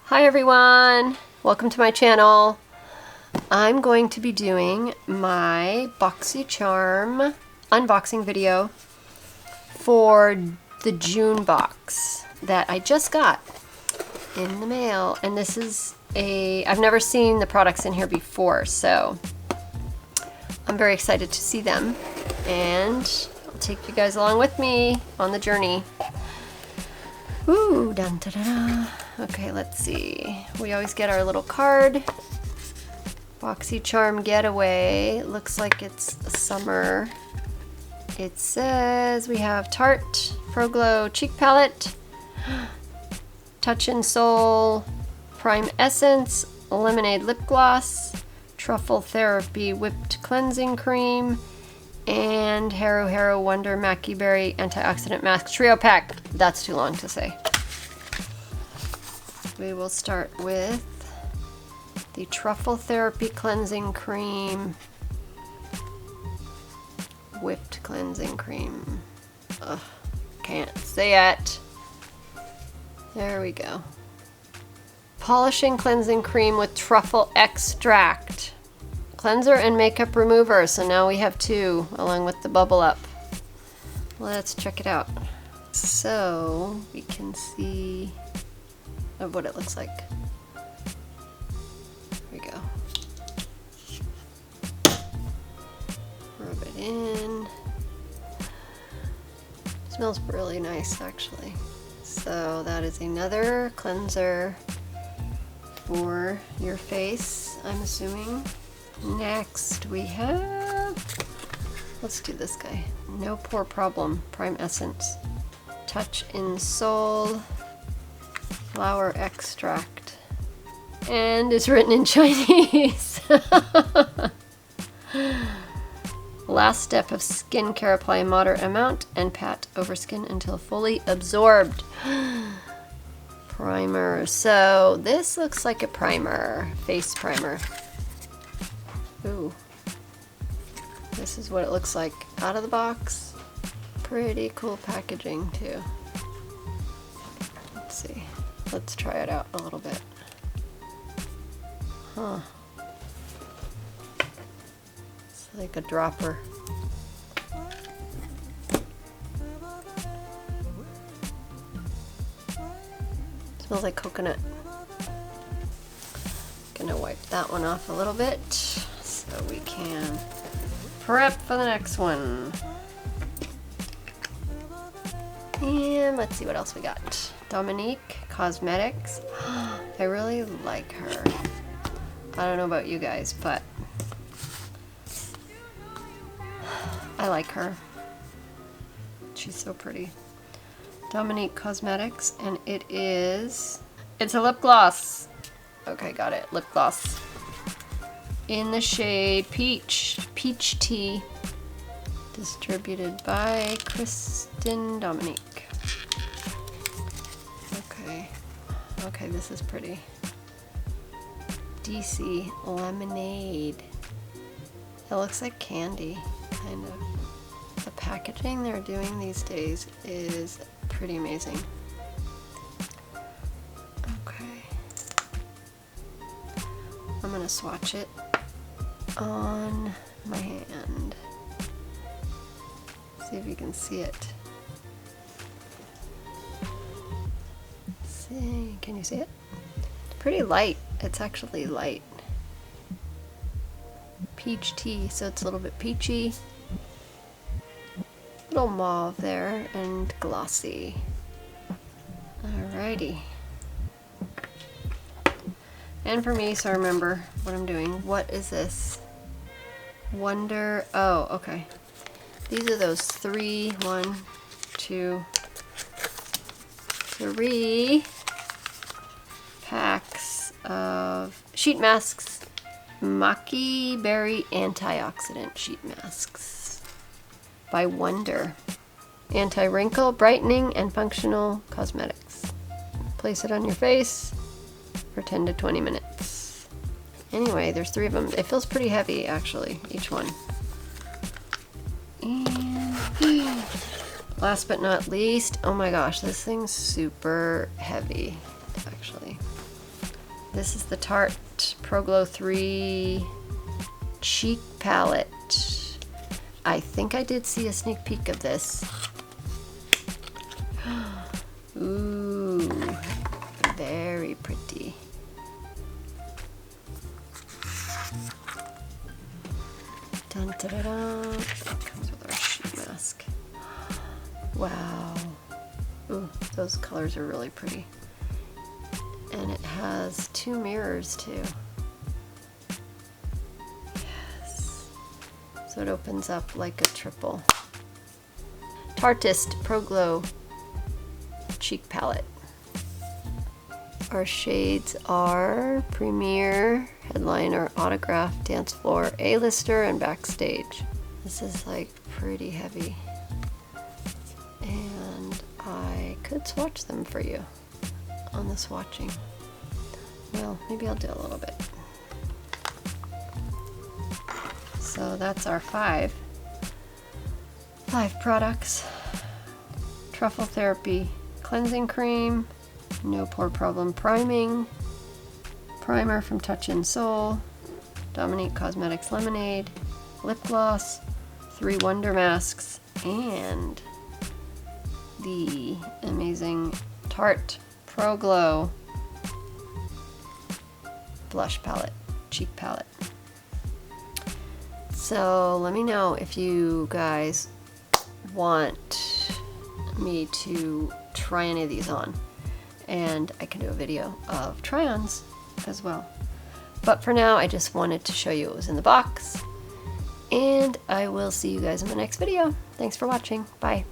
Hi everyone, welcome to my channel. I'm going to be doing my BoxyCharm unboxing video for the June box that I just got in the mail. And this is I've never seen the products in here before, so I'm very excited to see them. And I'll take you guys along with me on the journey. Ooh, dun da da da. Okay, let's see. We always get our little card. BoxyCharm Getaway. Looks like it's summer. It says we have Tarte Pro Glow Cheek Palette, Touch and Soul Prime Essence, Lemonade Lip Gloss, TruffleTherapy Whipped Cleansing Cream, and Haru Wonder Maqui Berry Antioxidant Mask Trio Pack. That's too long to say. We will start with the TruffleTherapy Cleansing Cream. Whipped Cleansing Cream. Ugh, can't say it. There we go. Polishing Cleansing Cream with Truffle Extract. Cleanser and Makeup Remover. So now we have two, along with the Bubble Up. Let's check it out. So we can see of what it looks like. Here we go. Rub it in. Smells really nice, actually. So that is another cleanser for your face, I'm assuming. Next we have, let's do this guy. No Pore Problem Prime Essence. Touch in Soul Flower Extract. And it's written in Chinese. Last step of skincare, apply a moderate amount and pat over skin until fully absorbed. Primer. So this looks like a primer, face primer. Ooh. This is what it looks like out of the box. Pretty cool packaging too. Let's see. Let's try it out a little bit. Huh. It's like a dropper. Smells like coconut. Gonna wipe that one off a little bit so we can prep for the next one. And let's see what else we got. Dominique Cosmetics. I really like her. I don't know about you guys, but I like her. She's so pretty. Dominique Cosmetics, and it's a lip gloss. Okay, got it. Lip gloss in the shade Peach Tea, distributed by Kristen Dominique. Okay, this is pretty. DC Lemonade. It looks like candy, kind of. The packaging they're doing these days is pretty amazing. Okay. I'm gonna swatch it on my hand. See if you can see it. Can you see it? It's pretty light. It's actually light. Peach tea, so it's a little bit peachy. Little mauve there and glossy. Alrighty. And for me, so I remember what I'm doing. What is this? Wonder. Oh, okay. These are those 3 packs of sheet masks. Maqui Berry Antioxidant Sheet Masks by Wonder. Anti-wrinkle, brightening, and functional cosmetics. Place it on your face for 10 to 20 minutes. Anyway, there's 3 of them. It feels pretty heavy, actually, each one. And last but not least, oh my gosh, this thing's super heavy, actually. This is the Tarte Pro Glow 3 Cheek Palette. I think I did see a sneak peek of this. Ooh, very pretty. Dun, da, da, da. That comes with our sheet mask. Wow. Ooh, those colors are really pretty. And it has 2 mirrors too. Yes. So it opens up like a triple. Tarteist Pro Glow Cheek Palette. Our shades are Premier, Headliner, Autograph, Dance Floor, A-Lister, and Backstage. This is like pretty heavy. And I could swatch them for you on the swatching. Well, maybe I'll do a little bit. So that's our 5 products. TruffleTherapy Cleansing Cream, No Pore Problem Priming, Primer from Touch in Soul, Dominique Cosmetics Lemonade, Lipgloss, 3 Wonder Masks, and the amazing Tarte Pro Glow Blush Palette, Cheek Palette. So let me know if you guys want me to try any of these on, and I can do a video of try-ons as well. But for now, I just wanted to show you what was in the box, and I will see you guys in the next video. Thanks for watching. Bye.